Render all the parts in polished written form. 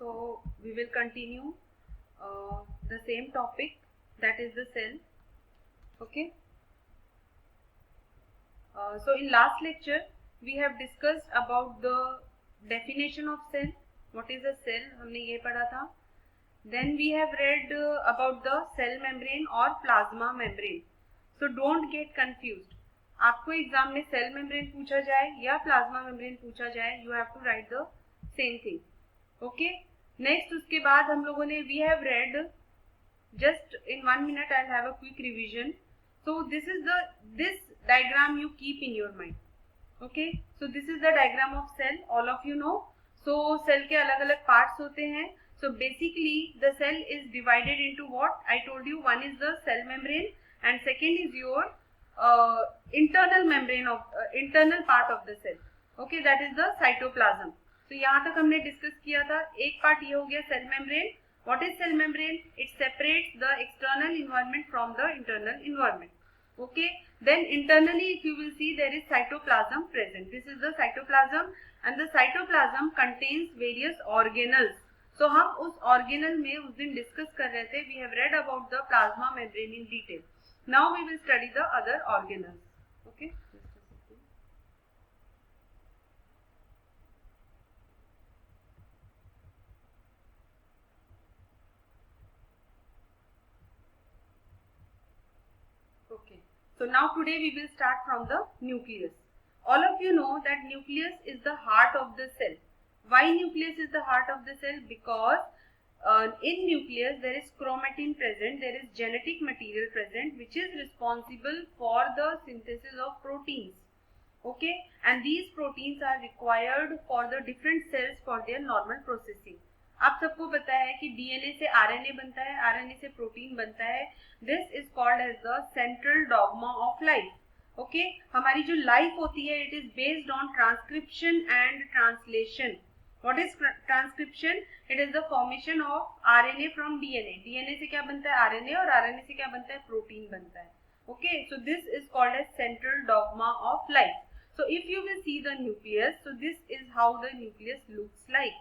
So we will continue the same topic, that is the cell. Okay. So in last lecture we have discussed about the definition of cell. What is a cell? हमने ये पढ़ा था. Then we have read about the cell membrane or plasma membrane. So don't get confused. आपको exam में cell membrane पूछा जाए या plasma membrane पूछा जाए, you have to write the same thing. Okay. Next उसके बाद हम लोगों ने we have read, just in 1 minute I have a quick revision. So this diagram you keep in your mind. Okay, so this is the diagram of cell, all of you know. So cell के अलग अलग parts होते हैं. So basically the cell is divided into what I told you. One is the cell membrane and second is your internal membrane of internal part of the cell. Okay, that is the cytoplasm. So यहाँ तक हमने discuss किया था. एक part ये हो गया cell membrane. What is cell membrane? It separates the external environment from the internal environment. Okay, then internally if you will see there is cytoplasm present. This is the cytoplasm and the cytoplasm contains various organelles. So हम उस organelle में उस दिन discuss कर रहे थे. We have read about the plasma membrane in detail. Now we will study the other organelles. Okay. Okay. So now today we will start from the nucleus. All of you know that nucleus is the heart of the cell. Why nucleus is the heart of the cell? Because in nucleus there is chromatin present, there is genetic material present which is responsible for the synthesis of proteins. Okay, and these proteins are required for the different cells for their normal processing. आप सबको पता है कि DNA से RNA बनता है, RNA से protein बनता है. This is called as the central dogma of life. Okay, हमारी जो लाइफ होती है it is based on transcription and translation. What is transcription? It is the formation of RNA from DNA. DNA से क्या बनता है? आरएनए, और RNA से क्या बनता है? प्रोटीन बनता है. Okay, so this is called as central dogma of life. So if you will see the nucleus, so this is how the nucleus looks like.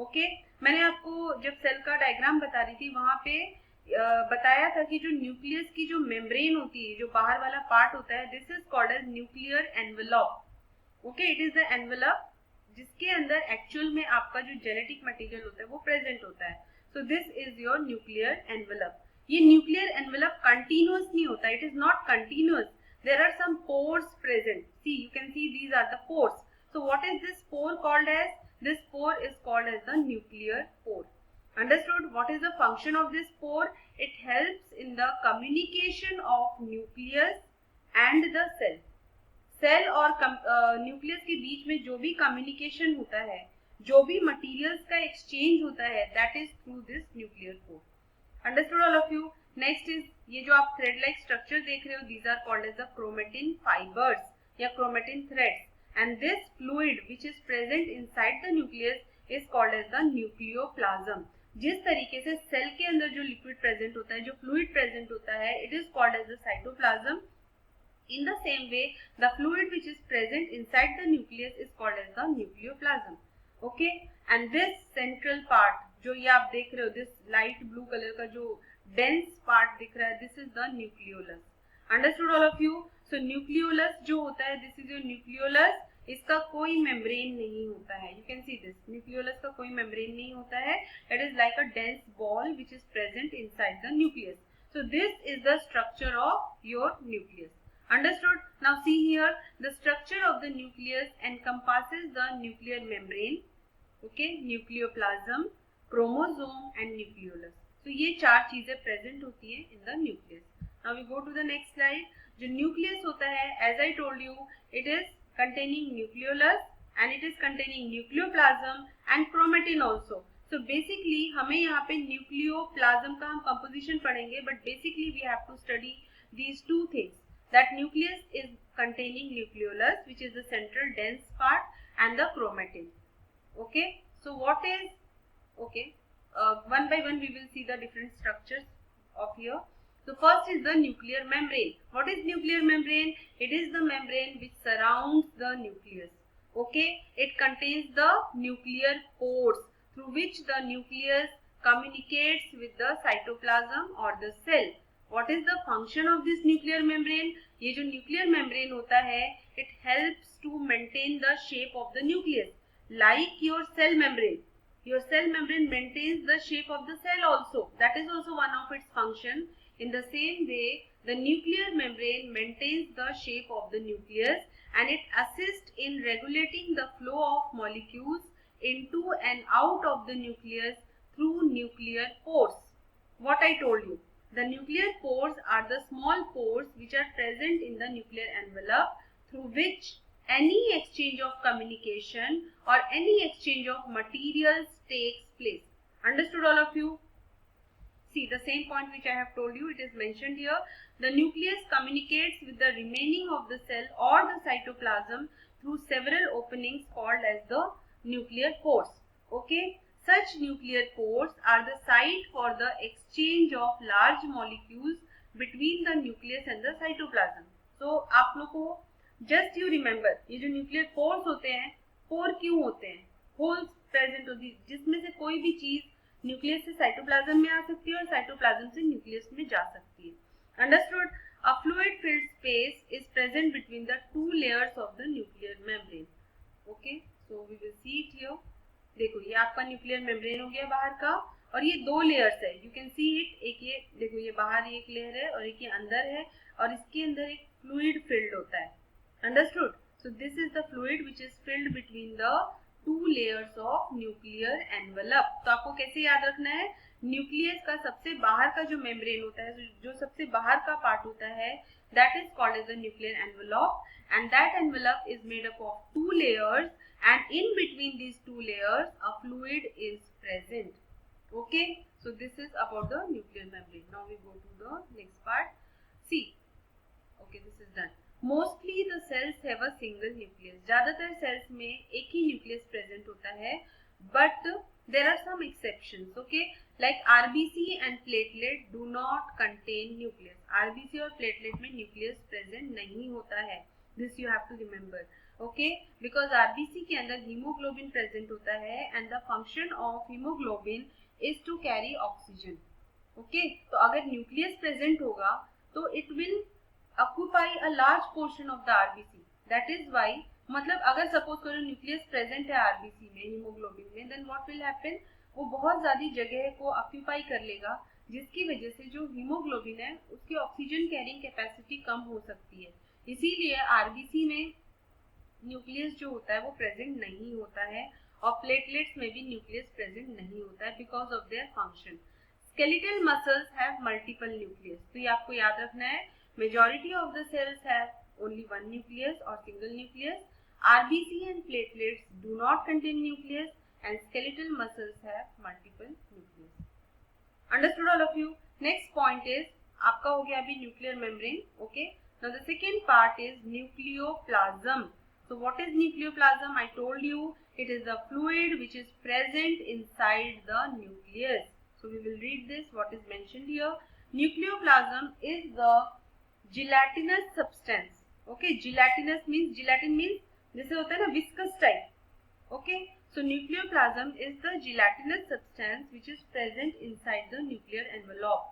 Okay, मैंने आपको जब सेल का डायग्राम बता रही थी वहां पे बताया था कि जो न्यूक्लियस की जो मेम्ब्रेन होती है, जो बाहर वाला पार्ट होता है, this is called as nuclear envelope. Okay, it is the envelope जिसके अंदर एक्चुअल में आपका जो जेनेटिक मटेरियल होता है वो प्रेजेंट होता है. So this is your nuclear envelope. ये न्यूक्लियर एनवेलप कंटिन्यूअस नहीं होता, it is not continuous. There are some pores present. See, you can see these are the pores. So what is this pore called as? This pore is called as the nuclear pore. Understood? What is the function of this pore? It helps in the communication of nucleus and the cell. Cell और nucleus के बीच में जो भी communication होता है, जो भी materials का exchange होता है, that is through this nuclear pore. Understood all of you? Next is ये जो आप थ्रेड लाइक स्ट्रक्चर देख रहे हो, these are called as the chromatin fibres या chromatin threads. And this fluid which is present inside the nucleus is called as the nucleoplasm. जिस तरीके से सेल के अंदर जो लिक्विड प्रेजेंट होता है, जो फ्लूइड प्रेजेंट होता है, it is called as the cytoplasm. In the same way, the fluid which is present inside the nucleus is called as the nucleoplasm. Okay, and this central part जो ये आप देख रहे हो, this light blue color का जो dense part दिख रहा है, this is the nucleolus. Understood all of you? So nucleolus जो होता है, this is your nucleolus. इसका कोई membrane नहीं होता है. You can see this. Nucleolus का कोई membrane नहीं होता है. It is like a dense ball which is present inside the nucleus. So this is the structure of your nucleus. Understood? Now see here, the structure of the nucleus encompasses the nuclear membrane, okay, nucleoplasm, chromosome and nucleolus. So ये चार चीजें present होती है in the nucleus. Now we go to the next slide. जो nucleus होता है, as I told you, it is containing nucleolus and it is containing nucleoplasm and chromatin also. So basically हमें यहाँ पे न्यूक्लियोप्लाज्म का हम कंपोजिशन पढ़ेंगे, but basically we have to study these two things. That nucleus is containing nucleolus, which is the central dense part, and the chromatin. Okay, so what is, okay, one by one we will see the different structures of here. So first is the nuclear membrane. What is nuclear membrane? It is the membrane which surrounds the nucleus. Okay, it contains the nuclear pores through which the nucleus communicates with the cytoplasm or the cell. What is the function of this nuclear membrane? ये जो nuclear membrane होता है, it helps to maintain the shape of the nucleus, like your cell membrane. Your cell membrane maintains the shape of the cell also. That is also one of its function. In the same way, the nuclear membrane maintains the shape of the nucleus and it assists in regulating the flow of molecules into and out of the nucleus through nuclear pores. What I told you, the nuclear pores are the small pores which are present in the nuclear envelope through which any exchange of communication or any exchange of materials takes place. Understood all of you? See, the same point which I have told you, it is mentioned here. The nucleus communicates with the remaining of the cell or the cytoplasm through several openings called as the nuclear pores. Okay, such nuclear pores are the site for the exchange of large molecules between the nucleus and the cytoplasm. So, आप लोग को just you remember, ये जो nuclear pores होते हैं, पोर क्यों होते हैं? होल्स प्रेजेंट होती है जिसमें से कोई भी चीज न्यूक्लियस से साइटोप्लाज्म में आ सकती है और साइटोप्लाज्म से न्यूक्लियस में जा सकती है. Understood? A fluid filled space is present between the two layers of the nuclear membrane. Okay, so we will see it here. देखो, ये आपका न्यूक्लियर मेम्ब्रेन हो गया बाहर का और ये दो लेयर्स है. You can see it. एक ये देखो, ये बाहर एक लेयर है और एक ये अंदर है और इसके अंदर एक फ्लूइड फिल्ड होता है. Understood? So this is the fluid which is filled between the two layers of nuclear envelope. तो आपको कैसे याद रखना है? न्यूक्लियस का सबसे बाहर का जो मेम्ब्रेन होता है, जो सबसे बाहर का पार्ट होता है, that is called as the nuclear envelope, and that envelope is made up of two layers, and in between these two layers a fluid is present. Okay, so this is about the nuclear membrane. Now we go to the next part. See, okay, this is done. Mostly the cells have a single nucleus. ज्यादातर cells में एक ही nucleus present होता है, but there are some exceptions. Okay, like RBC and platelet do not contain nucleus. RBC और platelet में nucleus present नहीं होता है. This you have to remember. Okay, because RBC के अंदर हीमोग्लोबिन प्रेजेंट होता है and the function of haemoglobin is to carry oxygen. Okay, तो अगर न्यूक्लियस प्रेजेंट होगा तो it will occupy a large portion of the RBC. That is why, मतलब अगर सपोज करो न्यूक्लियस प्रेजेंट है आरबीसी में, हीमोग्लोबिन में, then what will happen? वो बहुत ज्यादा जगह को ऑक्यूपाई कर लेगा, जिसकी वजह से जो हीमोग्लोबिन है उसकी ऑक्सीजन कैरिंग कैपेसिटी कम हो सकती है. इसीलिए आरबीसी में न्यूक्लियस जो होता है वो प्रेजेंट नहीं होता है और प्लेटलेट्स में भी न्यूक्लियस प्रेजेंट नहीं होता है because of their function. Skeletal muscles have multiple nucleus. तो ये आपको याद रखना है. Majority of the cells have only one nucleus or single nucleus. RBC and platelets do not contain nucleus and skeletal muscles have multiple nucleus. Understood all of you? Next point is आपका हो गया अभी nuclear membrane. Okay. Now the second part is nucleoplasm. So what is nucleoplasm? I told you it is the fluid which is present inside the nucleus. So we will read this. What is mentioned here? Nucleoplasm is the gelatinous substance. Okay, gelatinous means, gelatin means जैसे होता है ना viscous type. Okay, so nucleoplasm is the gelatinous substance which is present inside the nuclear envelope.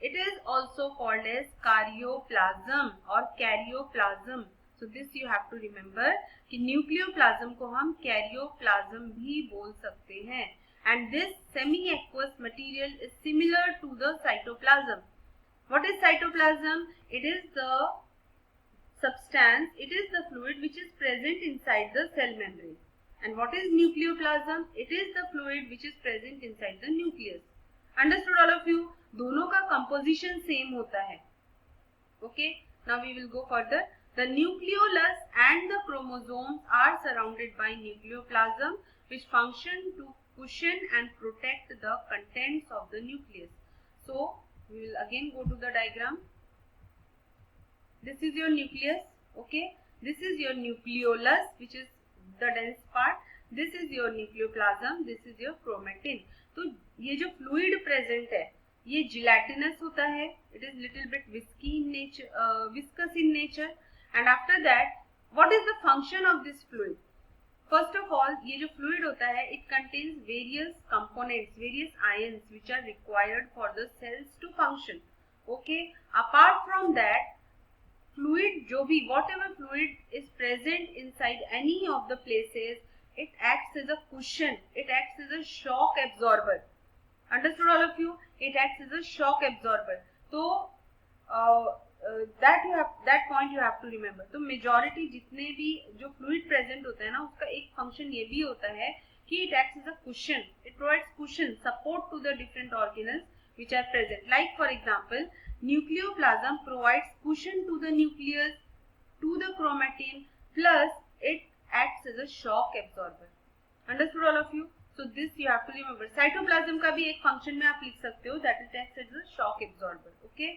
It is also called as karyoplasm or karyoplasm. So this you have to remember कि nucleoplasm को हम karyoplasm भी बोल सकते हैं. And this semi-aqueous material is similar to the cytoplasm. What is cytoplasm? It is the substance, it is the fluid which is present inside the cell membrane. And what is nucleoplasm? It is the fluid which is present inside the nucleus. Understood all of you? दोनों का composition same होता है. Okay, now we will go further. The nucleolus and the chromosomes are surrounded by nucleoplasm which function to cushion and protect the contents of the nucleus. So we will again go to the diagram. This is your nucleus. Okay, this is your nucleolus which is the dense part. This is your nucleoplasm. This is your chromatin. तो ये जो fluid present है ये gelatinous होता है. It is little bit visky in nature, viscous in nature. And after that, what is the function of this fluid? First of all ये जो fluid होता है it contains various components, various ions which are required for the cells to function. Okay, apart from that fluid जो भी whatever fluid is present inside any of the places, it acts as a cushion, it acts as a shock absorber. Understood all of you? It acts as a shock absorber. So that point you have to remember. तो majority जितने भी जो fluid present होता है ना उसका एक function ये भी होता है कि it acts as a cushion, it provides cushion support to the different organelles which are present. Like for example, nucleoplasm provides cushion to the nucleus, to the chromatin, plus it acts as a shock absorber. Understood all of you? So this you have to remember. Cytoplasm का भी एक function में आप लिख सकते हो, that it acts as a shock absorber. Okay.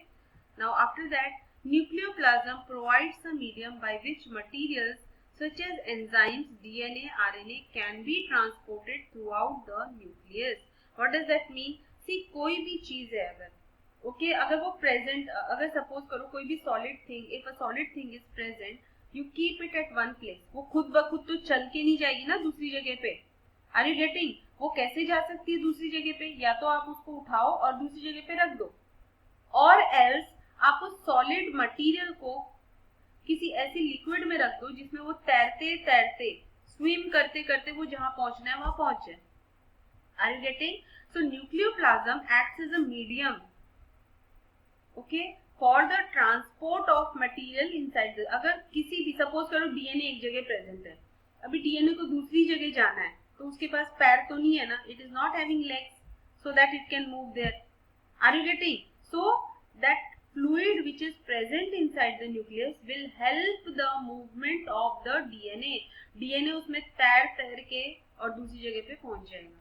Now after that, nucleoplasm provides a medium by which materials such as enzymes, DNA, RNA can be transported throughout the nucleus. What does that mean? See, कोई भी चीज है अगर okay अगर वो present, अगर suppose करो कोई भी solid thing, if a solid thing is present, you keep it at one place, वो खुद ब खुद तो चल के नहीं जाएगी ना दूसरी जगह पे. Are you getting? वो कैसे जा सकती है दूसरी जगह पे? या तो आप उसको उठाओ और दूसरी जगह पे रख दो, और एल्स आप उस सॉलिड मटेरियल को किसी ऐसी लिक्विड में रख दो जिसमें वो तैरते तैरते, स्विम करते करते वो जहां पहुंचना है वहां पहुंच जाए. Are you getting? So nucleoplasm acts as a medium, okay, for the transport of material inside the. अगर किसी भी सपोज करो डीएनए एक जगह प्रेजेंट है, अभी डीएनए को दूसरी जगह जाना है तो उसके पास पैर तो नहीं है ना, it is not having legs so that it can move there. Are you getting? So that fluid which is present inside the nucleus will help the movement of the DNA. DNA उसमें तैर तैर के और दूसरी जगह पे पहुंच जाएगा.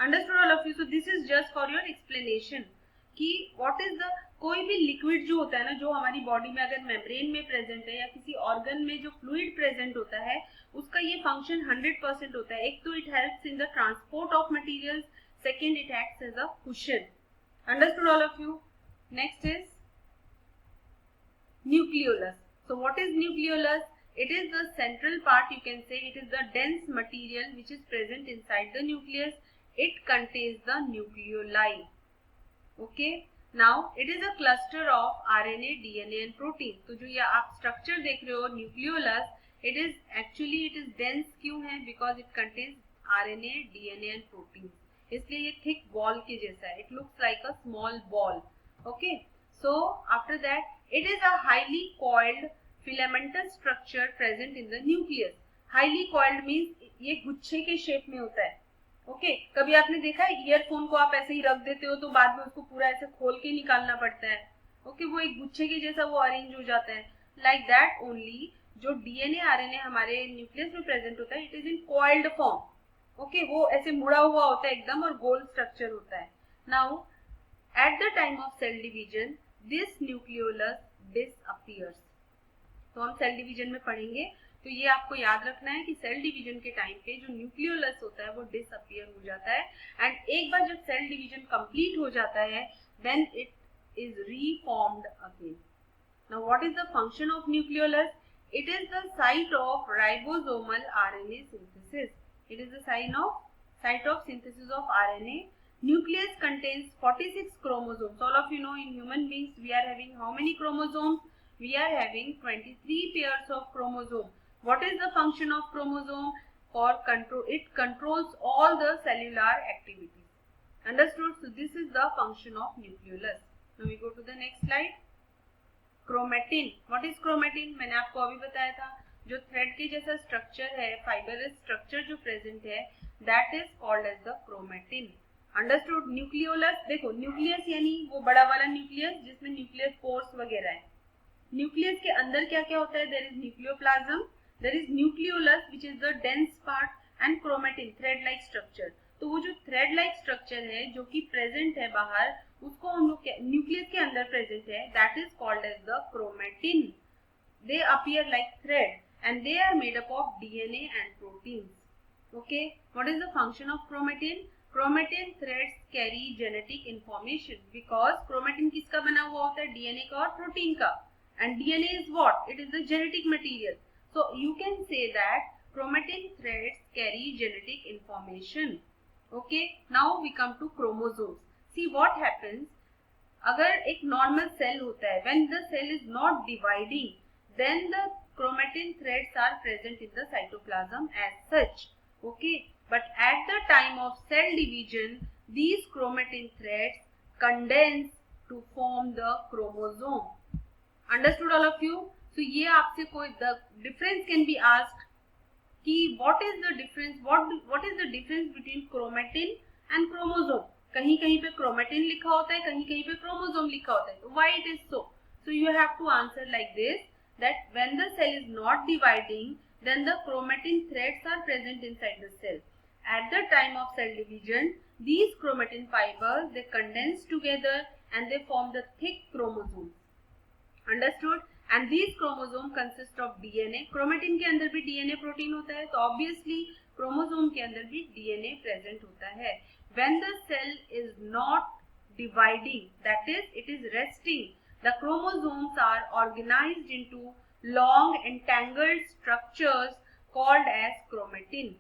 Understood all of you? So this is just for your explanation कि what is the, कोई भी लिक्विड जो होता है ना, जो हमारी बॉडी में अगर मेम्ब्रेन में प्रेजेंट है या किसी ऑर्गन में जो फ्लूइड प्रेजेंट होता है, उसका ये फंक्शन 100% होता है. एक तो it helps in the transport of materials, second it acts as a cushion. Understood all of you? Next is nucleolus. So what is nucleolus? It is the central part, you can say it is the dense material which is present inside the nucleus. It contains the nucleoli. Okay. Now it is a cluster of RNA, DNA and protein. तो जो ये आप structure देख रहे हो nucleolus, it is actually it is dense क्यों है? Because it contains RNA, DNA and protein. इसलिए ये thick ball के जैसा है. It looks like a small ball. Okay. So after that, it is a highly coiled filamentous structure present in the nucleus. Highly coiled means ये गुच्छे के shape में होता है. ओके, कभी आपने देखा है ईयरफोन को आप ऐसे ही रख देते हो तो बाद में उसको पूरा ऐसे खोल के निकालना पड़ता है. ओके, वो एक गुच्छे के जैसा वो अरेंज हो जाता है. लाइक दैट ओनली जो डीएनए आरएनए हमारे न्यूक्लियस में प्रेजेंट होता है, it is in coiled form. Okay, वो ऐसे मुड़ा हुआ होता है एकदम और गोल स्ट्रक्चर होता है. Now at the time of cell division this nucleolus disappears. तो हम सेल डिवीजन में पढ़ेंगे, तो ये आपको याद रखना है कि सेल डिवीजन के टाइम पे जो न्यूक्लियोलस होता है वो डिसअपियर हो जाता है. एंड एक बार जब सेल डिवीजन कंप्लीट हो जाता है, then it is reformed again. Now what is the function of nucleolus? It is the site of ribosomal RNA synthesis. It is the site of synthesis of RNA. Nucleus contains 46 chromosomes. All of you know in human beings we are having how many chromosomes? We are having 23 pairs of chromosome. What is the function of chromosome? For control, it controls all the cellular activities. Understood? So this is the function of nucleolus. Now we go to the next slide. Chromatin. What is chromatin? मैंने आपको अभी बताया था, जो thread के जैसा structure है, fibrous structure जो present है, that is called as the chromatin. Understood? Nucleolus, देखो न्यूक्लियस यानी वो बड़ा वाला न्यूक्लियस जिसमें न्यूक्लियस पोर्स वगैरह है. न्यूक्लियस के अंदर क्या क्या होता है? There is nucleoplasm, there is nucleolus which is the dense part and chromatin, thread like structure. तो वो जो थ्रेड लाइक स्ट्रक्चर है जो कि प्रेजेंट है बाहर, उसको हम लोग न्यूक्लियस के अंदर प्रेजेंट है, that is called as the chromatin. They appear like thread and they are made up of DNA and proteins. Okay, what is the function of chromatin? Chromatin threads carry genetic information because chromatin किसका बना हुआ होता है? DNA का और protein का. And DNA is what? It is the genetic material. So you can say that chromatin threads carry genetic information. Okay, now we come to chromosomes. See what happens. अगर एक normal cell होता है, when the cell is not dividing, then the chromatin threads are present in the cytoplasm as such. Okay, but at the time of cell division, these chromatin threads condense to form the chromosome. Understood all of you? So ये आपसे कोई the difference can be asked कि what is the difference, what is the difference between chromatin and chromosome. कहीं कहीं पे chromatin लिखा होता है, कहीं कहीं पे chromosome लिखा होता है. तो why it is so? So you have to answer like this, that when the cell is not dividing, then the chromatin threads are present inside the cell. At the time of cell division, these chromatin fibers, they condense together and they form the thick chromosomes. Understood? And these chromosome consist of DNA. Chromatin के अंदर भी DNA protein होता है, तो obviously chromosome के अंदर भी DNA present होता है. When the cell is not dividing, that is, it is resting, the chromosomes are organized into long entangled structures called as chromatin.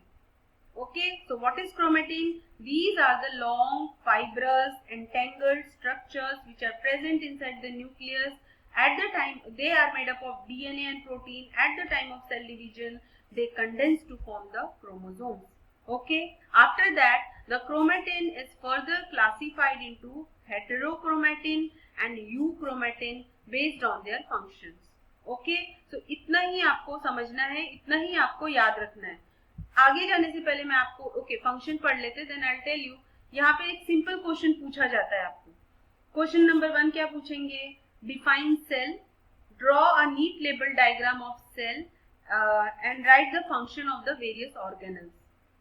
Okay, so what is chromatin? These are the long, fibrous, entangled structures which are present inside the nucleus. At the time, they are made up of DNA and protein. At the time of cell division, they condense to form the chromosomes. Okay, after that, the chromatin is further classified into heterochromatin and euchromatin based on their functions. Okay, so इतना ही आपको समझना है, इतना ही आपको याद रखना है. आगे जाने से पहले मैं आपको फंक्शन पढ़ लेते, देन आई टेल यू. यहाँ पे एक सिंपल क्वेश्चन पूछा जाता है आपको. क्वेश्चन नंबर 1 क्या पूछेंगे? Define cell, draw a neat label diagram of cell and write the function of the various organelles.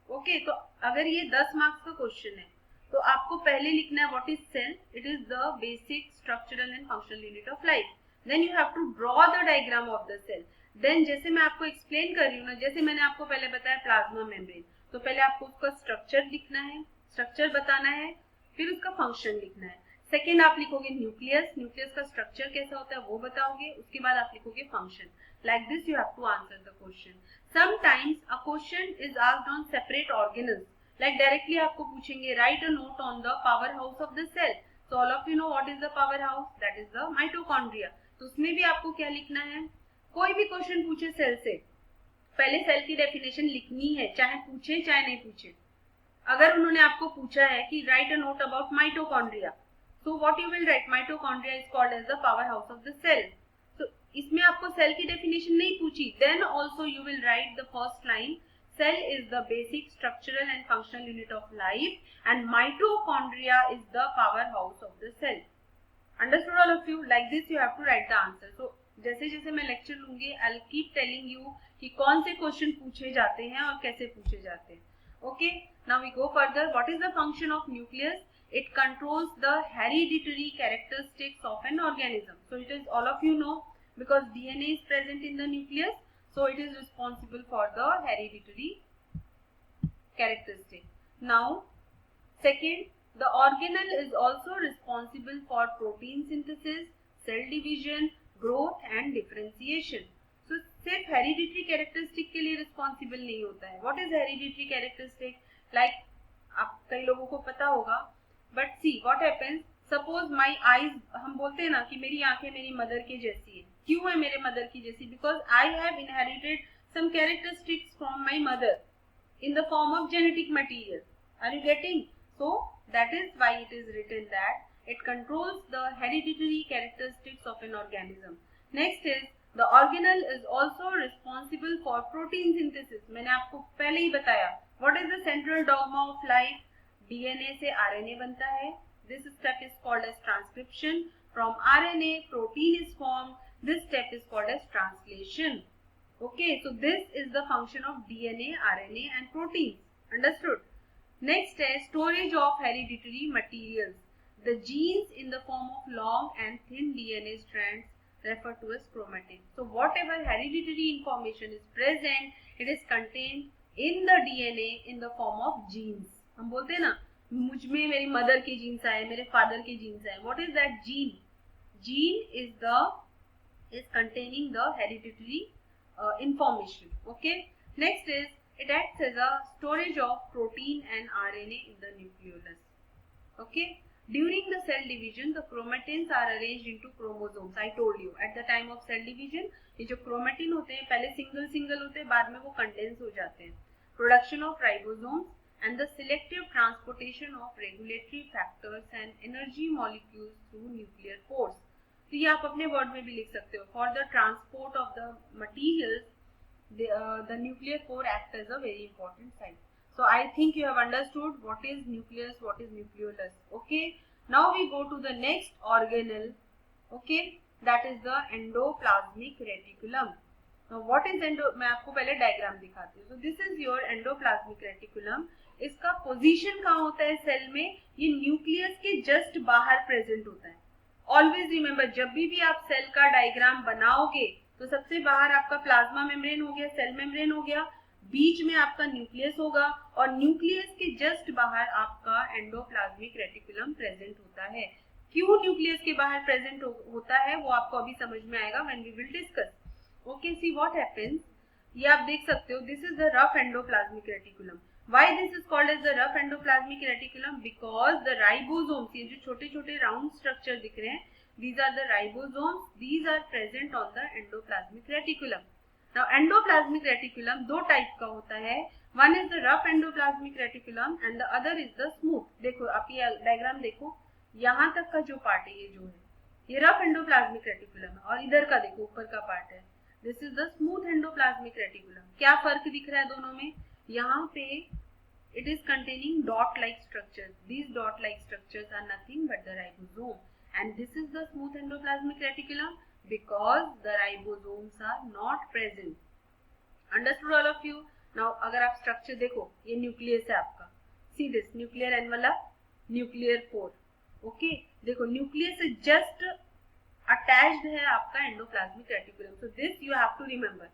Okay, तो अगर ये 10 मार्क्स का क्वेश्चन है तो आपको पहले लिखना है what is cell. It is the basic structural and functional unit of life. Then you have to draw the diagram of the cell. Then जैसे मैं आपको एक्सप्लेन कर रही हूँ ना, जैसे मैंने आपको पहले बताया प्लाज्मा मेम्ब्रेन, तो पहले आपको उसका स्ट्रक्चर लिखना है, स्ट्रक्चर बताना है, फिर उसका फंक्शन लिखना है. सेकेंड आप लिखोगे न्यूक्लियस, न्यूक्लियस का स्ट्रक्चर कैसा होता है वो बताओगे, उसके बाद आप लिखोगे function. Like this you have to answer the question. Sometimes a question is asked on separate organelles, like directly आपको पूछेंगे write a note on the power house of the cell. So all of you know what is the power house, that is the mitochondria. तो उसमें भी आपको क्या लिखना है? कोई भी क्वेश्चन पूछे सेल से, पहले सेल की डेफिनेशन लिखनी है, चाहे पूछे चाहे नहीं पूछे. अगर उन्होंने आपको पूछा है कि write a note about mitochondria, so what you will write? Mitochondria is called as the power house of the cell. So इसमें आपको सेल की डेफिनेशन नहीं पूछी, then also you will write the first line, cell is the basic structural and functional unit of life and mitochondria is the powerhouse of the cell. Understood all of you? Like this you have to write the answer. So जैसे जैसे मैं lecture लूंगी, I'll keep telling you कि कौन से question पूछे जाते हैं और कैसे पूछे जाते हैं. Okay, now we go further. What is the function of nucleus? It controls the hereditary characteristics of an organism. So it is, all of you know, because DNA is present in the nucleus, so it is responsible for the hereditary characteristic. Now, second, the organelle is also responsible for protein synthesis, cell division, growth and differentiation. So सिर्फ hereditary characteristic के लिए responsible नहीं होता है. What is hereditary characteristic? Like आप कई लोगों को पता होगा, but see what happens. Suppose my eyes, हम बोलते हैं ना कि मेरी आंखें मेरी मदर की जैसी है. क्यों है मेरे मदर की जैसी? Because I have inherited some characteristics from my mother in the form of genetic material. Are you getting? So that is why it is written that it controls the hereditary characteristics of an organism. Next is the organelle is also responsible for protein synthesis. मैंने आपको पहले ही बताया. What is the central dogma of life? DNA से RNA बनता है. This step is called as transcription. From RNA, protein is formed. This step is called as translation. Okay, so this is the function of DNA, RNA and proteins. Understood? Next is storage of hereditary materials. The genes in the form of long and thin DNA strands referred to as chromatin. So whatever hereditary information is present, it is contained in the DNA in the form of genes. हम बोलते हैं ना, मुझ में मेरी mother के jeans आए, मेरे फादर के जीन्स आए. What is that gene? Gene is containing the hereditary information. Okay. Next is it acts as a storage of protein and RNA in the nucleolus. Okay. During the cell division, the chromatins are arranged into chromosomes. I told you at the time of cell division, ये जो chromatin होते हैं पहले single single होते हैं, बाद में वो कंडेंस हो जाते हैं. Production of ribosomes and the selective transportation of regulatory factors and energy molecules through nuclear pores. तो ये आप अपने वर्ड में भी लिख सकते हो. For the transport of the materials, the nuclear pore acts as a very important site. So I think you have understood what is nucleus, what is nucleolus. Okay. Now we go to the next organelle. Okay. That is the endoplasmic reticulum. Now what is मैं आपको पहले diagram दिखाती हूँ. So this is your endoplasmic reticulum. इसका position कहाँ होता है cell में? ये न्यूक्लियस के जस्ट बाहर प्रेजेंट होता है. ऑलवेज रिमेम्बर, जब भी आप सेल का डायग्राम बनाओगे तो सबसे बाहर आपका प्लाज्मा मेम्ब्रेन हो गया, सेल मेम्ब्रेन हो गया, बीच में आपका न्यूक्लियस होगा और न्यूक्लियस के जस्ट बाहर आपका एंडोप्लाज्मिक रेटिकुलम प्रेजेंट होता है. क्यों न्यूक्लियस के बाहर प्रेजेंट होता है वो आपको अभी समझ में आएगा when we will discuss. Okay, see what happens. ये आप देख सकते हो, this is the rough endoplasmic reticulum. Why this is called as the rough endoplasmic reticulum? Because the ribosomes, ये जो छोटे छोटे राउंड स्ट्रक्चर दिख रहे हैं, these are the ribosomes. These are present on the endoplasmic reticulum. Now endoplasmic reticulum दो type का होता है. One is the rough endoplasmic reticulum and the other is the smooth. देखो आप ये डायग्राम देखो, यहाँ तक का जो पार्ट है ये जो है ये रफ एंडोप्लाज्मिक रेटिकुलम है और इधर का देखो ऊपर का पार्ट है, this is the smooth endoplasmic reticulum. क्या फर्क दिख रहा है दोनों में? यहाँ पे it is containing dot like structures. These dot like structures are nothing but the ribosome, and this is the smooth endoplasmic reticulum because the ribosomes are not present. Understood all of you? Now अगर आप structure देखो, ये nucleus है आपका. See this nuclear envelope, nuclear pore. Okay, देखो nucleus is just attached है आपका endoplasmic reticulum. So this you have to remember.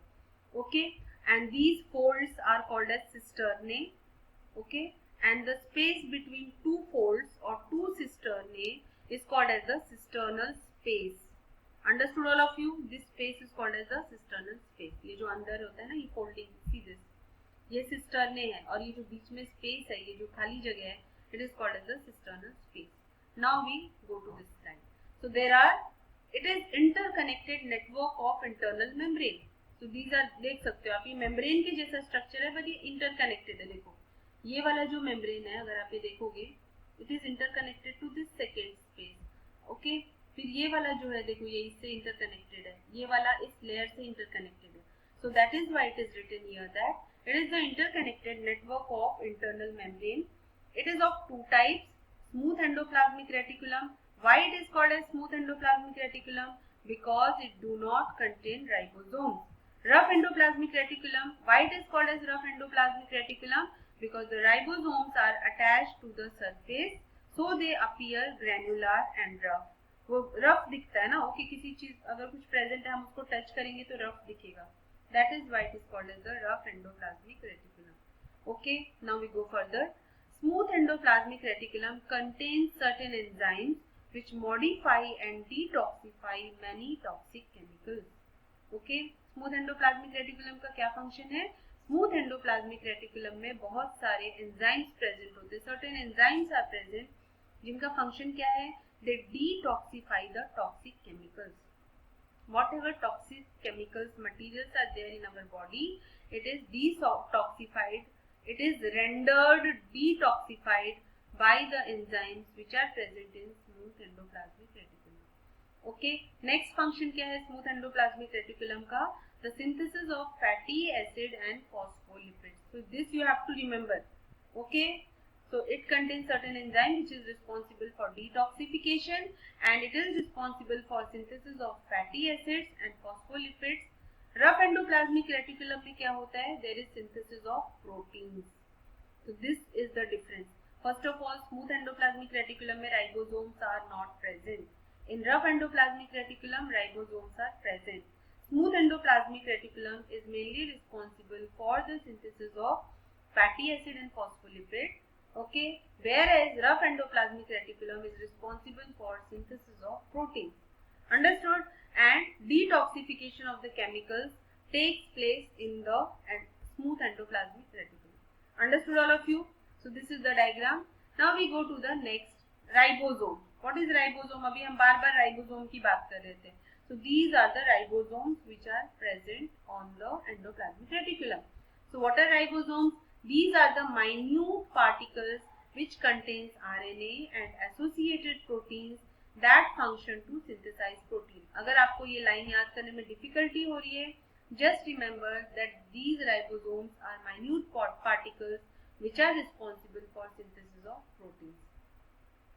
Okay, and these folds are called as cisternae. Okay, and the space between two folds or two cisternae is called as the cisternal space. Understood all of you? This space is called as the cisternal space. ये जो अंदर होता है ना ये folding, see this, ये cisternae है और ये जो बीच में space है, ये जो खाली जगह है, it is called as the cisternal space. Now we go to this slide. So there are, it is interconnected network of internal membrane. So these are, देख सकते हो आप, ये membrane के जैसा structure है but ये interconnected है. देखो ये वाला जो मेम्ब्रेन है अगर आप ये देखोगे, it is interconnected to this second space. Okay, फिर ये वाला जो है देखो ये इससे इंटरकनेक्टेड है, ये वाला इस लेयर से इंटरकनेक्टेड है. So that is why it is written here that it is the interconnected network of internal membrane. It is of two types, smooth endoplasmic reticulum. Why it is called as smooth endoplasmic reticulum? Because it do not contain ribosomes. Rough endoplasmic reticulum, why it is called as rough endoplasmic reticulum? Because the ribosomes are attached to the surface, so they appear granular and rough. वो rough दिखता है ना, okay, किसी चीज अगर कुछ present है हम उसको touch करेंगे तो rough दिखेगा. That is why it is called as the rough endoplasmic reticulum. Okay, now we go further. Smooth endoplasmic reticulum contains certain enzymes which modify and detoxify many toxic chemicals. Okay, smooth endoplasmic reticulum का क्या function है? Smooth endoplasmic reticulum में बहुत सारे enzymes present होते हैं. Certain enzymes are present जिनका function क्या है? They detoxify the toxic chemicals. whatever toxic chemicals materials are there in our body, it is detoxified, it is rendered detoxified by the enzymes which are present in smooth endoplasmic reticulum. Okay, next function क्या है smooth endoplasmic reticulum का? The synthesis of fatty acid and phospholipids. So this you have to remember. Okay, so it contains certain enzyme which is responsible for detoxification and it is responsible for synthesis of fatty acids and phospholipids. Rough endoplasmic reticulum में क्या होता है? There is synthesis of proteins. So this is the difference. First of all, smooth endoplasmic reticulum में ribosomes are not present. In rough endoplasmic reticulum, ribosomes are present. Smooth endoplasmic reticulum is mainly responsible for the synthesis of fatty acid and phospholipid. Okay, whereas rough endoplasmic reticulum is responsible for synthesis of proteins. Understood? And detoxification of the chemicals takes place in the smooth endoplasmic reticulum. Understood all of you? So this is the diagram. Now we go to the next, ribosome. What is ribosome? अभी हम बार बार ribosome की बात कर रहे थे. So these are the ribosomes which are present on the endoplasmic reticulum. So what are ribosomes? These are the minute particles which contains RNA and associated proteins that function to synthesize protein. अगर आपको ये line याद करने में difficulty हो रही है, just remember that these ribosomes are minute particles which are responsible for synthesis of proteins.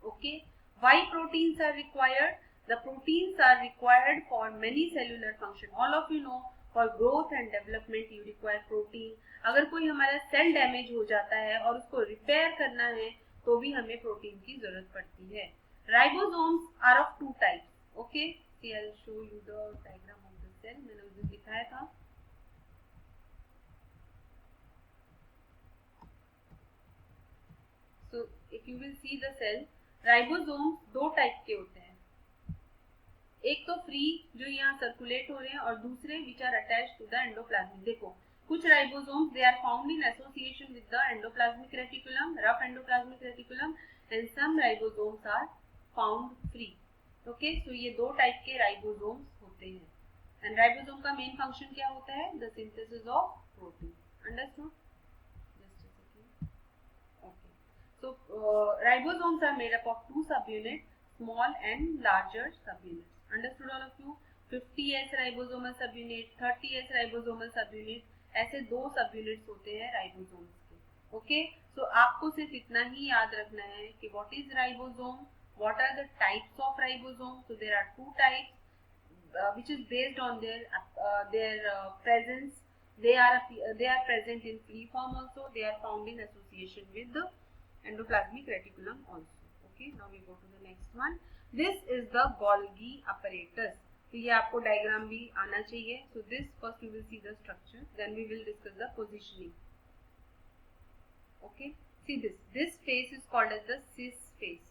Okay, why proteins are required? The proteins are required for many cellular function. All of you know, for growth and development you require protein. अगर कोई हमारा cell damage हो जाता है और उसको repair करना है तो भी हमें प्रोटीन की जरूरत पड़ती है. Ribosomes are of two types. Okay, see I'll show you the diagram of the cell. मैंने उस दिन दिखाया था. So if you will see the cell, ribosomes दो टाइप के होते हैं. एक तो फ्री जो यहाँ सर्कुलेट हो रहे हैं और दूसरे which are attached to the endoplasm. देखो कुछ ribosomes they are found in association with the endoplasmic reticulum, rough endoplasmic reticulum, and some ribosomes are found free. Okay, so ये दो टाइप के ribosomes होते हैं. And ribosome का main function क्या होता है? The synthesis of protein. Understood? So ribosomes are made up of two subunits, small and larger subunits. Understood all of you? 50S ribosomal subunit, 30S ribosomal subunit, ऐसे दो subunits होते हैं ribosomes के. Okay, so आपको सिर्फ इतना ही याद रखना है कि what is ribosome, what are the types of ribosome. So there are two types, which is based on their presence. They are present in free form also. They are found in association with the endoplasmic reticulum also. Okay, now we go to the next one. This is the Golgi apparatus. तो ये आपको diagram भी आना चाहिए. So this first we will see the structure, then we will discuss the positioning. Okay, see this phase is called as the cis phase.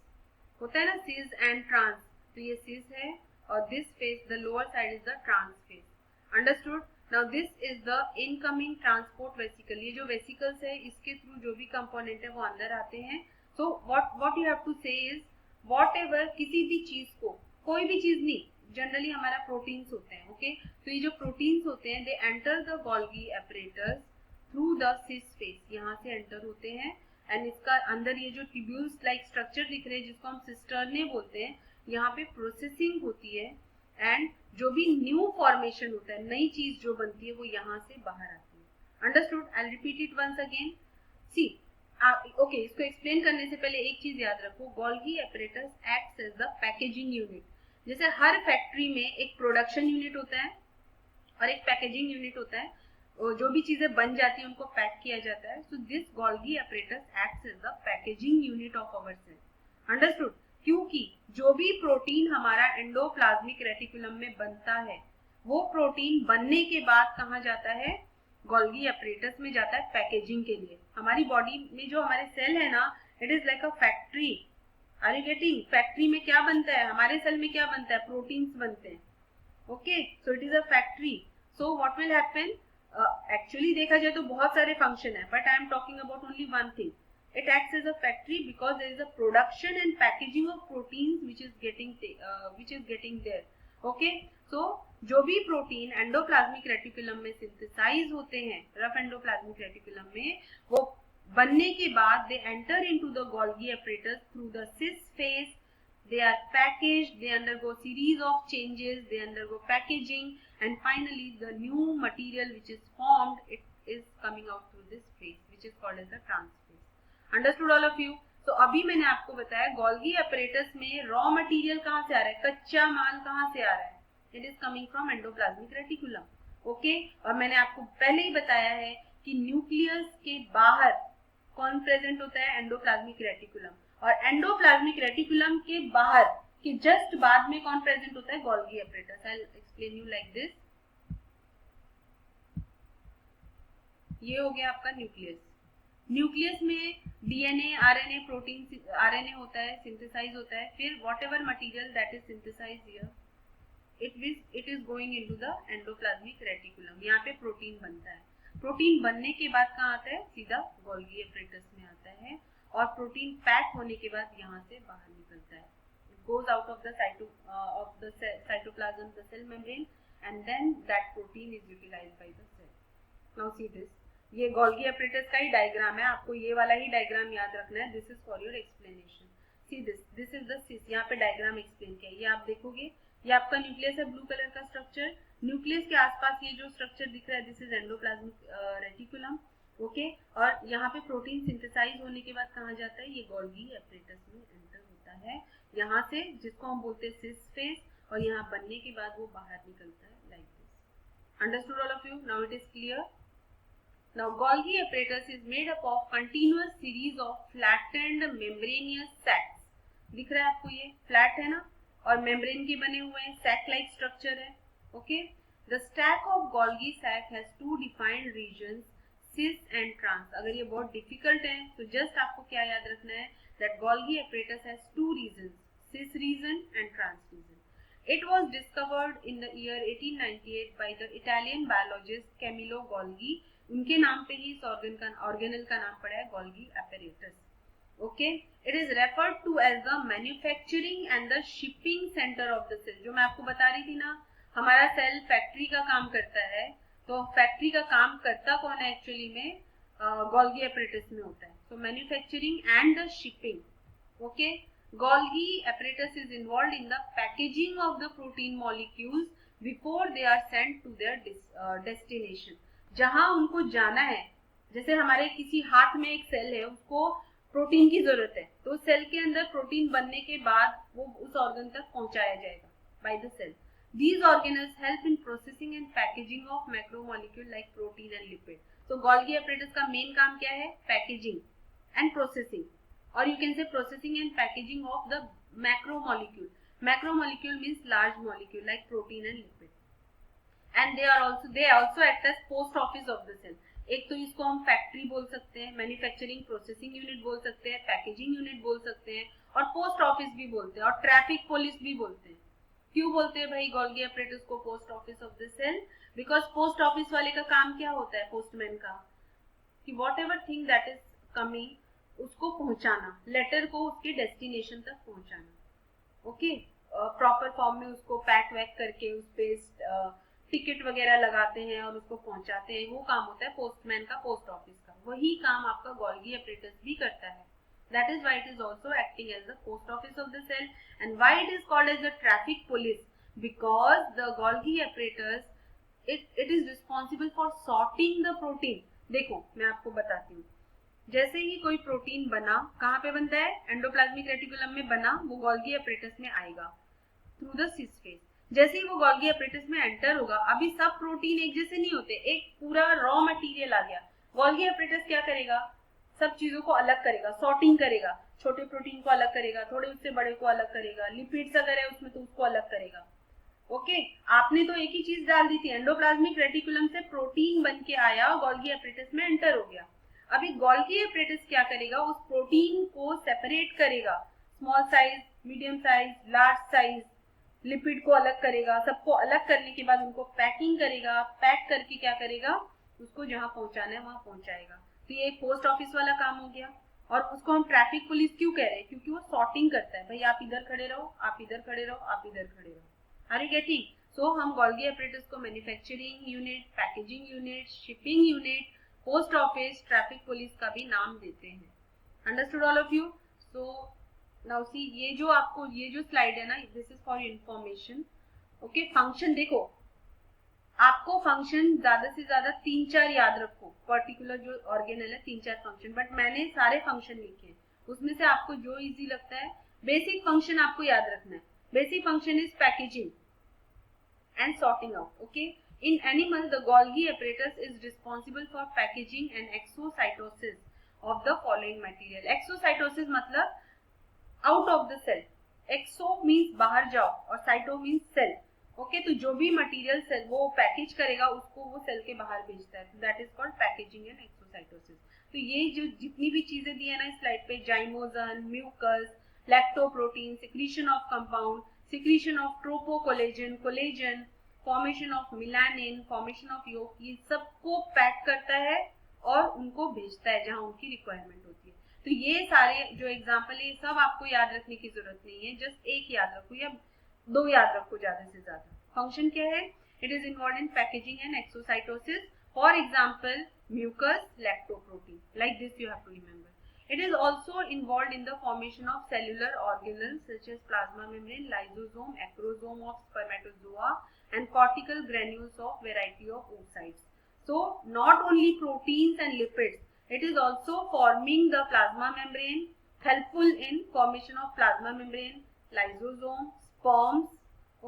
होता है ना cis and trans. तो ये cis है और this phase, the lower side is the trans phase. Understood? Now this is the incoming transport vesicle. ये जो vesicles है इसके थ्रू जो भी कंपोनेंट है वो अंदर आते हैं. So what you have to say is whatever, किसी भी चीज को, कोई भी चीज नहीं, जनरली हमारा प्रोटीन्स होते हैं. ओके, तो ये जो प्रोटीन्स होते हैं they enter the Golgi apparatus through the cis phase. यहाँ से एंटर होते हैं एंड इसका अंदर ये जो ट्यूब्यूल्स लाइक स्ट्रक्चर दिख रहे हैं जिसको हम सिस्टर्ने बोलते हैं, यहाँ पे प्रोसेसिंग होती है एंड जो भी न्यू फॉर्मेशन होता है, नई चीज जो बनती है वो यहाँ से बाहर आती है. Understood? I will repeat it once again. See okay, इसको एक्सप्लेन करने से पहले एक चीज याद रखो, Golgi apparatus acts as the packaging unit. जैसे हर फैक्ट्री में एक प्रोडक्शन यूनिट होता है और एक पैकेजिंग यूनिट होता है, जो भी चीजें बन जाती है उनको पैक किया जाता है. So this Golgi apparatus acts as the packaging unit of our cell. Understood? क्योंकि जो भी प्रोटीन हमारा एंडोप्लाज्मिक रेटिकुलम में बनता है वो प्रोटीन बनने के बाद कहाँ जाता है? गोल्गी apparatus में जाता है पैकेजिंग के लिए. हमारी बॉडी में जो हमारे सेल है ना, it is like a factory. Are you getting? Factory में क्या बनता है? हमारे सेल में क्या बनता है? प्रोटीन्स बनते हैं. Okay, so it is a factory. So what will happen? Actually देखा जाए तो बहुत सारे फंक्शन है, but I am talking about only one thing. It acts as a factory because there is a production and packaging of proteins which is getting there. Okay, so जो भी protein endoplasmic reticulum में synthesise होते हैं, rough endoplasmic reticulum में, वो बनने के बाद they enter into the Golgi apparatus through the cis phase. They are packaged, they undergo series of changes, they undergo packaging, and finally the new material which is formed, it is coming out through this phase which is called as the trans phase. Understood all of you? तो अभी मैंने आपको बताया Golgi apparatus में raw material कहाँ से आ रहा है, कच्चा माल कहाँ से आ रहा है? It is coming from endoplasmic reticulum. Okay, और मैंने आपको पहले ही बताया है कि न्यूक्लियस के बाहर कौन प्रेजेंट होता है? Endoplasmic reticulum. और एंडोप्लाज्मिक रेटिकुलम के बाहर के जस्ट बाद में कौन प्रेजेंट होता है? Golgi apparatus. I will explain you like this. ये हो गया आपका न्यूक्लियस. न्यूक्लियस में डीएनए, आरएनए, प्रोटीन, आरएनए होता है, सिंथेसाइज होता है. फिर whatever material that is synthesised here, it is going into the endoplasmic reticulum. यहाँ पे प्रोटीन बनता है. प्रोटीन बनने के बाद कहाँ आता है, सीधा गोल्गी एपरेटस में आता है और प्रोटीन पैक होने के बाद यहाँ से बाहर निकलता है. It goes out of the cytoplasm, the cell membrane, and then that protein is utilized by the cell. Now see this. ये गोल्गी एपरेटस का ही डायग्राम है, आपको ये वाला ही डायग्राम याद रखना है. This is for your explanation. See this is the cis. यहाँ पे डायग्राम एक्सप्लेन किया है, ये आप देखोगे. ये आपका न्यूक्लियस है, ब्लू कलर का स्ट्रक्चर. न्यूक्लियस के आसपास ये जो स्ट्रक्चर दिख रहा है, this is endoplasmic reticulum. Okay, और यहाँ पे प्रोटीन सिंथेसाइज होने के बाद कहाँ जाता है, ये गोल्गी एपरेटस में एंटर होता है. यहाँ से जिसको हम बोलते हैं सिस फेज, और यहाँ बनने के बाद वो बाहर निकलता है like this. Understood all of you? Now it is clear. Now Golgi apparatus is made up of continuous series of flattened membranous sacs. दिख रहा है आपको, ये फ्लैट है ना, और मेम्ब्रेन के बने हुए हैं, sac like structure है. Okay, the stack of Golgi sac has two defined regions, cis and trans. अगर ये बहुत difficult है तो just आपको क्या याद रखना है, that Golgi apparatus has two regions, cis region and trans region. It was discovered in the year 1898 by the Italian biologist Camillo Golgi. उनके नाम पे ही इस ऑर्गेनल का नाम पड़ा है Golgi apparatus. Okay, it is referred to as the manufacturing and the shipping centre of the cell. जो मैं आपको बता रही थी ना, हमारा सेल फैक्ट्री का काम करता है, तो फैक्ट्री का काम करता कौन है एक्चुअली में, गोल्गी एपरेटस में होता है. So manufacturing and the shipping. Okay, Golgi apparatus is involved in the packaging of the protein molecules before they are sent to their destination. जहां उनको जाना है, जैसे हमारे किसी हाथ में एक सेल है, उसको प्रोटीन की जरूरत है, तो सेल के अंदर प्रोटीन बनने के बाद वो उस ऑर्गन तक पहुंचाया जाएगा by the cell. These organelles help in processing and packaging of macromolecule like protein and lipid. So Golgi apparatus का मेन काम क्या है, पैकेजिंग एंड प्रोसेसिंग, और you can say processing and packaging of the macromolecule. Macromolecule means large molecule like protein and lipid. And they also act as post office of the cell. एक तो इसको हम factory बोल सकते हैं, manufacturing processing unit बोल सकते हैं, पैकेजिंग यूनिट बोल सकते हैं, और पोस्ट ऑफिस भी बोलते हैं, और ट्रैफिक पुलिस भी बोलते हैं. क्यों बोलते हैं भाई गोल्गी एपरेटस को post office of the cell? Because post office वाले का काम क्या होता है, पोस्टमैन का, कि whatever thing that is coming उसको पहुंचाना, लेटर को उसके डेस्टिनेशन तक पहुंचाना. ओके, प्रॉपर फॉर्म में उसको पैक वैक करके उस पे टिकट वगैरह लगाते हैं और उसको पहुंचाते हैं. वो काम होता है पोस्टमैन का, पोस्ट ऑफिस का. वही काम आपका गोल्गी एपरेटस भी करता है. That is why it is also acting as the post office of the cell. And why it is called as the traffic police? Because the Golgi apparatus, it is responsible for sorting the protein. देखो मैं आपको बताती हूँ. जैसे ही कोई protein बना, कहाँ पे बनता है, एंडोप्लाज्मिक रेटिकुलम में बना, वो गोल्गी एपरेटस में आएगा थ्रू द सिस फेज. जैसे ही वो गोल्गी एपरेटस में एंटर होगा, अभी सब प्रोटीन एक जैसे नहीं होते, एक पूरा रॉ मटेरियल आ गया. गोल्गी एपरेटस क्या करेगा, सब चीजों को अलग करेगा, सॉर्टिंग करेगा, छोटे प्रोटीन को अलग करेगा, थोड़े उससे बड़े को अलग करेगा, लिपिड्स अगर है उसमें तो उसको अलग करेगा. ओके, आपने तो एक ही चीज डाल दी थी, एंडोप्लाज्मिक रेटिकुलम से प्रोटीन बन के आया, गोल्गी एपरेटस में एंटर हो गया. अभी गोल्गी एपरेटस क्या करेगा, उस प्रोटीन को सेपरेट करेगा, small size, medium size, large size, lipid को अलग करेगा. सबको अलग करने के बाद उनको पैकिंग करेगा, पैक करके क्या करेगा, उसको जहां पहुंचाना है वहां पहुंचाएगा. तो ये एक पोस्ट ऑफिस वाला काम हो गया. और उसको हम ट्रैफिक पुलिस क्यों कह रहे हैं, क्योंकि वो सॉर्टिंग करता है. भाई आप इधर खड़े रहो, आप इधर खड़े रहो, आप इधर खड़े रहो. Are you getting? सो हम गोल्गी एपरेटस को manufacturing unit, packaging unit, shipping unit, post office, traffic police का भी नाम देते हैं. Understood all of you? So now see, ये जो आपको ये जो स्लाइड है ना, this is for information. Okay, function देखो, आपको फंक्शन ज्यादा से ज्यादा 3-4 याद रखो. पर्टिकुलर जो ऑर्गेनल है 3-4 फंक्शन, बट मैंने सारे फंक्शन लिखे हैं. उसमें से आपको जो इजी लगता है, बेसिक फंक्शन आपको याद रखना है. Basic function is packaging and sorting out. Okay, in animal the Golgi apparatus is responsible for packaging and exocytosis of the following material. Exocytosis मतलब out of the cell. Exo means बाहर जाओ और cyto means cell. Okay, तो जो भी material cell वो package करेगा उसको वो सेल के बाहर भेजता है. That is called packaging and exocytosis. तो ये जो जितनी भी चीजें दी है ना इस स्लाइड पे, zymogen, mucus, lactoprotein, secretion of compound, secretion of tropocollagen, collagen, formation of melanin, formation of yolk, ये सबको पैक करता है और उनको भेजता है जहां उनकी रिक्वायरमेंट होती है। तो ये सारे जो एग्जाम्पल है ये सब आपको याद रखने की जरूरत नहीं है, जस्ट एक याद रखो या दो याद रखो ज्यादा से ज्यादा। फंक्शन क्या है? It is involve in packaging and exocytosis, for example mucus, lactoprotein, like this you have to remember. It is also involved in the formation of cellular organelles such as plasma membrane, lysosome, acrosome of spermatozoa, and cortical granules of variety of oocytes. So, not only proteins and lipids, it is also forming the plasma membrane, helpful in formation of plasma membrane, lysosome, sperms,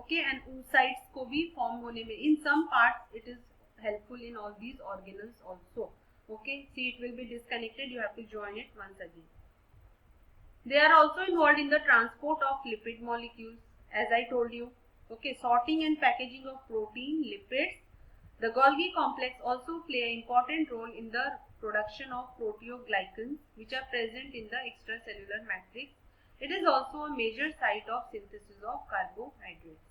okay, and oocytes को भी form होने में, in some parts it is helpful in all these organelles also. Okay, see, it will be disconnected, you have to join it once again. They are also involved in the transport of lipid molecules, as I told you. Okay, sorting and packaging of protein, lipids. The Golgi complex also play an important role in the production of proteoglycans, which are present in the extracellular matrix. It is also a major site of synthesis of carbohydrates.